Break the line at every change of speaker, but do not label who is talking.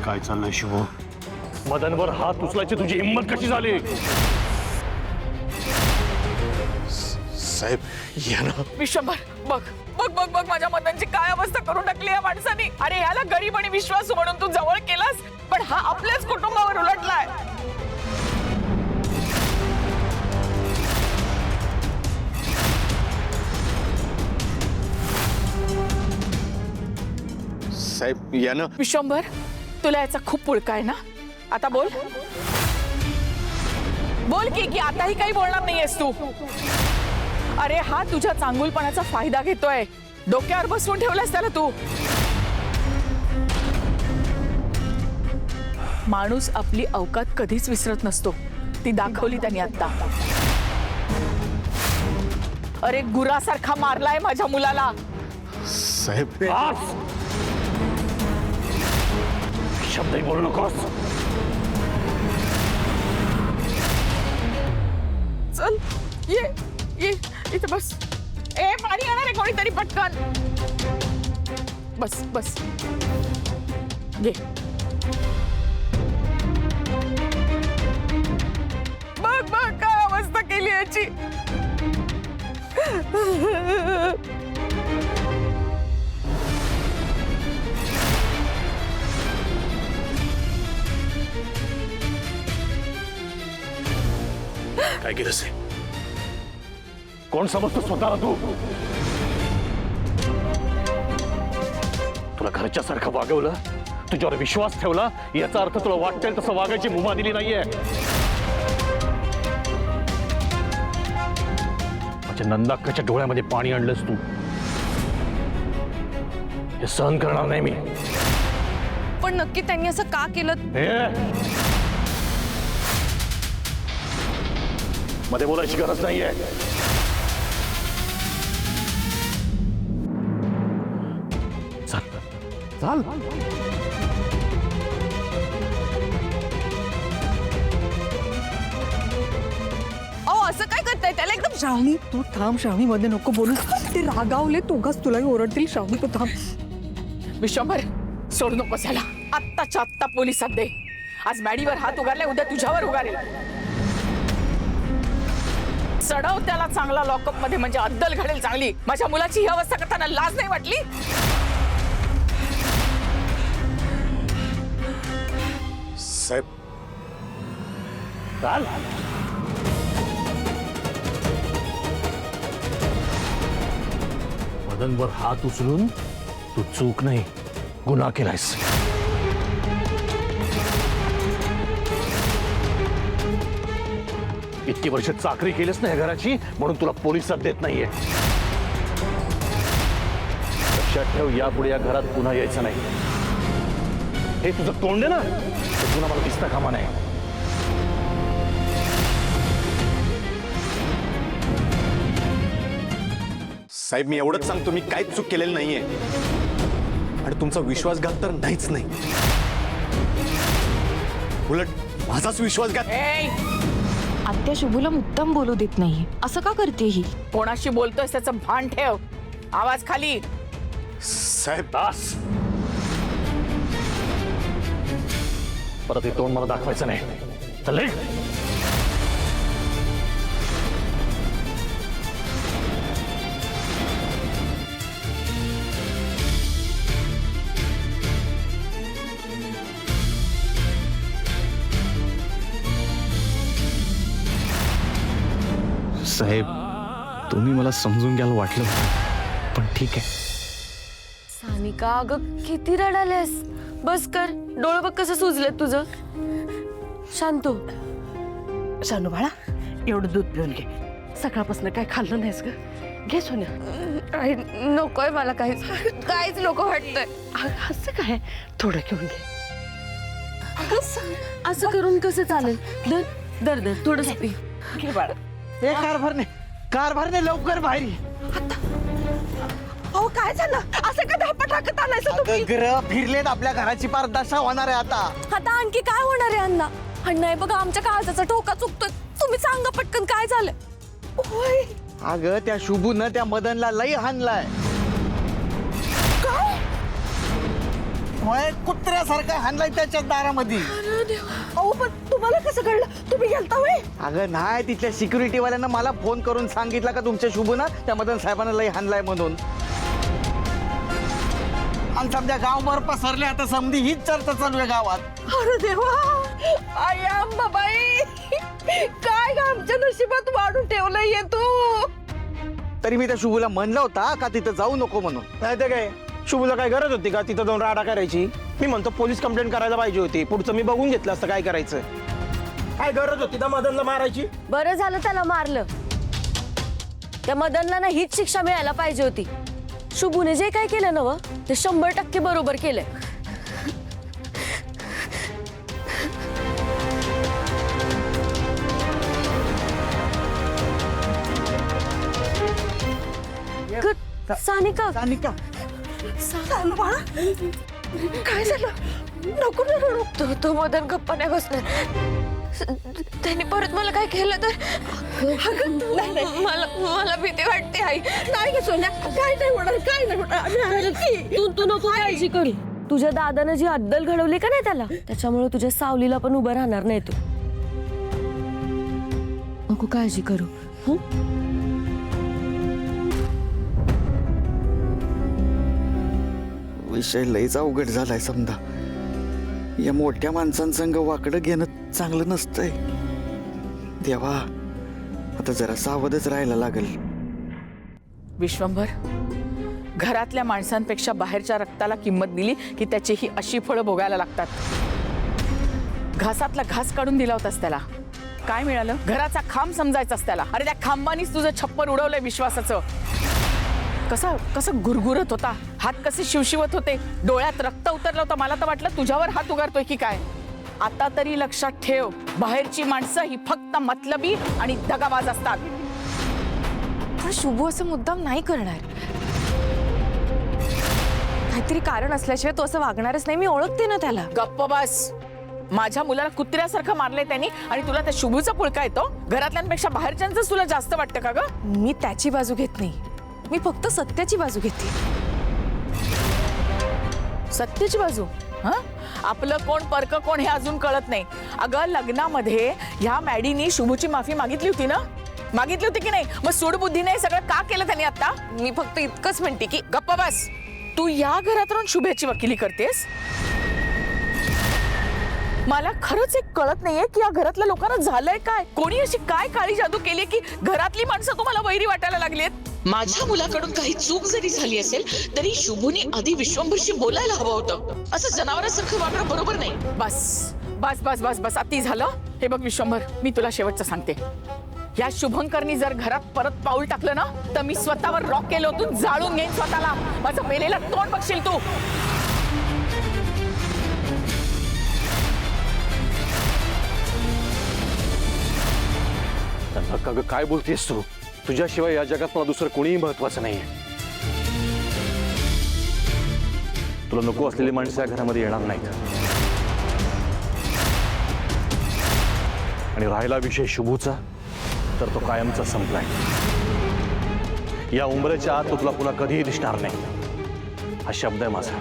काय चाललंय शिव?
मदनवर हात उचलायची तुझी हिंमत कशी झाली?
साहेब या ना.
विश्वंभर बघ बघ बघ बघ माझ्या मदनची काय अवस्था करून टाकली या माणसाने. अरे याला गरीब आणि विश्वासू म्हणून तू जवळ केलास, पण हा आपल्याच कुटुंबावर उलटलाय.
साहेब या ना.
विश्वंभर तुला याचा खूप पुळका आहे ना. आता बोल बोल की आताही काही बोलणार नाहीयेस तू. अरे हा तुझ्या चांगुलपणाचा फायदा घेतोय. डोक्यावर बसवून ठेवलास त्याला तू. माणूस आपली अवकात कधीच विसरत नसतो. ती दाखवली त्यांनी आता. अरे गुरासारखा मारलाय माझ्या मुलाला.
साहेब
शब्दही बोलू नकोस.
चल ये ये इथे बस. ए पाणी येणार आहे कोणीतरी पटकन. बस बस ये. बघ बघ काय अवस्था केली याची.
काय केलंस? कोण समजतो स्वतःला तू? तुला घरच्या सारखं वागवलं, तुझ्यावर विश्वास ठेवला, याचा अर्थ तुला वाटेल तसं वागायची मुभा दिली नाहीये. माझ्या नंदाक्काच्या डोळ्यामध्ये पाणी आणलंस तू. हे सहन करणार नाही मी.
पण नक्की त्यांनी असं का केलं?
मध्ये बोलायची गरज नाहीये. चल चल.
असं काय करताय त्याला? एकदम
श्रावणी तू थांब. श्रावणी मध्ये नको बोलू. ते रागावले तोगाच तुलाही ओरडतील. श्रावणी तू थांब.
विश्वंभर सोड नकोस याला. आत्ताच्या आत्ता पोलिसात दे. आज मॅडीवर हात उगारले, उद्या तुझ्यावर उगारेल. चढव त्याला चांगला लॉकअप मध्ये, म्हणजे अद्दल घडेल चांगली. माझ्या मुलाची ही अवस्था करताना लाज नाही वाटली?
साहेब
चाल. मदनवर हात उचलून तू चूक नाही, गुन्हा केलायस. इतकी वर्ष चाकरी केलीस ना या घराची, म्हणून तुला पोलिसात देत नाहीये. लक्षात ठेव, यापुढे या घरात पुन्हा यायचं नाही. हे तुझं तोंड आहे ना, ते पुन्हा मला दिसता कामा नाही.
साहेब मी एवढंच सांगतो, मी काहीच चूक केलेली नाहीये आणि तुमचा विश्वासघात तर नाहीच नाही. उलट माझाच विश्वासघात.
आत्या शुभूला मुद्दाम बोलू देत नाही. असं का करते ही?
कोणाशी बोलतोस त्याचं भान ठेव. आवाज खाली.
साहेब
दास, परत हे तोंड मला दाखवायचं नाही. चल.
साहेब तुम्ही मला समजून घ्यायला वाटलं, पण ठीक आहे.
सानिका अगं किती रडालेस. बस कर. डोळं बघ कसं सुजलं तुझं. शांत हो.
शानू बाळा एवढं दूध पिऊन घे. सकाळपासून काय खाल्लं नाहीस ग. घे सोन्या.
नकोय मला काहीच काहीच नको वाटतंय.
असं काय थोडं घेऊन घे.
असं करून कसं चालेल? दर दर दर थोडंसं पी.
घे बाळा. हे कारभारने लवकर बाहेर ये.
अहो काय झालं? असं का धापा टाकत आलायस तुम्ही?
ग्रह फिरलेत. आपल्या घराची पार दशा होणार आहे आता.
आता आणखी काय होणार आहे अण्णा? अण्णा हे बघा आमच्या काळजाचा ठोका चुकतोय. तुम्ही सांगा पटकन काय झालं?
ओय अगं त्या शुभूनं त्या मदनला लई हाणलाय.
कुत्र्यासारखा हाणलाय त्याच्या दारामध्ये.
अहो पण तुम्हाला कसं कळलं? तुम्ही गेलता होय?
अगं नाही, तिथल्या सिक्युरिटी वाल्यांना मला फोन करून सांगितलं का तुमच्या शुभूना त्या मदन साहेबांना लई हाणलाय म्हणून. आणि समजा गावभर पसरले आता समधी हीच चर्चा चालू आहे गावात.
अरे देवा, आई अंबाबाई, काय ग आमच्या नशिबात वाढून ठेवलंय हे तू?
तरी मी त्या शुभूला म्हणलं होता का तिथं जाऊ नको म्हणून.
नाही तर काय, शुभूला काय गरज होती का तिथं जाऊन राडा करायची? मी म्हणतो पोलीस कंप्लेंट करायला पाहिजे होती. पुढचं मी बघून घेतलं असतं काय करायचं. काय गरज होती त्या मदनला मारायची?
बरं झालं त्याला मारलं. त्या मदनला ना हीच शिक्षा मिळायला पाहिजे होती. शुभूने जे काय केलं नव ते 100% बरोबर केलंय. सानिका
सानिका,
सानूबाळा, काय झालं? नको ना रडू.
तो मदन गप्पा नाही बसणार. त्यांनी परत मला काय केलं तर मला भीती वाटते आई.
नाही ग सोन्या, काय नाही होणार, काय नाही होणार.
तू नको काळजी करू. तुझ्या दादानं जी अद्दल घडवली का नाही त्याला, त्याच्यामुळे तुझ्या सावलीला पण उभं राहणार नाही तू. नको काळजी करू.
विषय लईच अवघड झालाय समजा. या मोठ्या माणसांसंग वाकडं घेणं चांगलं नसतंय. देवा, आता जरा सावधच राहायला लागेल.
विश्वंभर, घरातल्या माणसांपेक्षा बाहेरच्या रक्ताला किंमत दिली की त्याची ही अशी फळं भोगायला लागतात. घासातला घास काढून दिला होतास त्याला, काय मिळालं? घराचा खांब समजायचास त्याला. अरे त्या खांबानीच तुझं छप्पर उडवलंय विश्वासाचं. कसं गुरगुरत होता, हात कसे शिवशिवत होते, डोळ्यात रक्त उतरलं होतं. मला तर वाटलं तुझ्यावर हात उगारतोय की काय. आता तरी लक्षात ठेव, बाहेरची माणसं ही फक्त मतलबी आणि दगाबाज असतात.
पण शुभू असं मुद्दाम नाही करणार. काहीतरी कारण असल्याशिवाय तो असं वागणारच नाही. मी ओळखते ना त्याला.
गप्प बस. माझ्या मुलाला कुत्र्यासारखं मारलंय त्यांनी आणि तुला त्या शुभूचा पुळका येतो. घरातल्यांपेक्षा बाहेरच्यांच तुला जास्त वाटतं का ग?
मी त्याची बाजू घेत नाही, मी फक्त सत्याची बाजू घेते.
सत्याची बाजू? हं? आपलं कोण परक कोण हे अजून कळत नाही. अगं लग्नामध्ये ह्या मॅडीनी शुभूची माफी मागितली होती ना? मागितली होती की नाही? मग सूडबुद्धीने सगळं का केलं त्यांनी आता?
मी फक्त इतकंच म्हणते की
गप्पा बस. तू या घरात राहून शुभेची वकिली करतेस? मला खरंच एक कळत नाहीये की या घरातल्या लोकांना झालंय काय. कोणी अशी काय काळी जादू केली की घरातली माणसं तुम्हाला वैरी वाटायला लागलीत?
माझ्या मुलाकडून काही चूक जरी झाली असेल तरी शुभूने आधी विश्वंभरशी बोलायला हवं होतं. असं जनावरांसारखं वागणं बरोबर नाही.
बस बस बस बस बस, अति झालं. हे बघ विश्वंभर, मी तुला शेवटचं सांगते. या शुभंकरनी जर घरात परत पाऊल टाकलं ना तर मी स्वतःवर रॉक केलं होतं, जाळून घेईन स्वतःला. माझं मेलेला तोंड बघशील तू.
अगं काय बोलतेस तू? तुझ्याशिवाय या जगात मला दुसरं कोणीही महत्वाचं नाहीये. तुला नको असलेली माणसं या घरामध्ये येणार नाहीत. आणि राहिला विषय शुभूचा, तर तो कायमचा संपलाय. या उंबऱ्याच्या आत तो तुला पुन्हा कधीही दिसणार नाही. हा शब्द आहे माझा.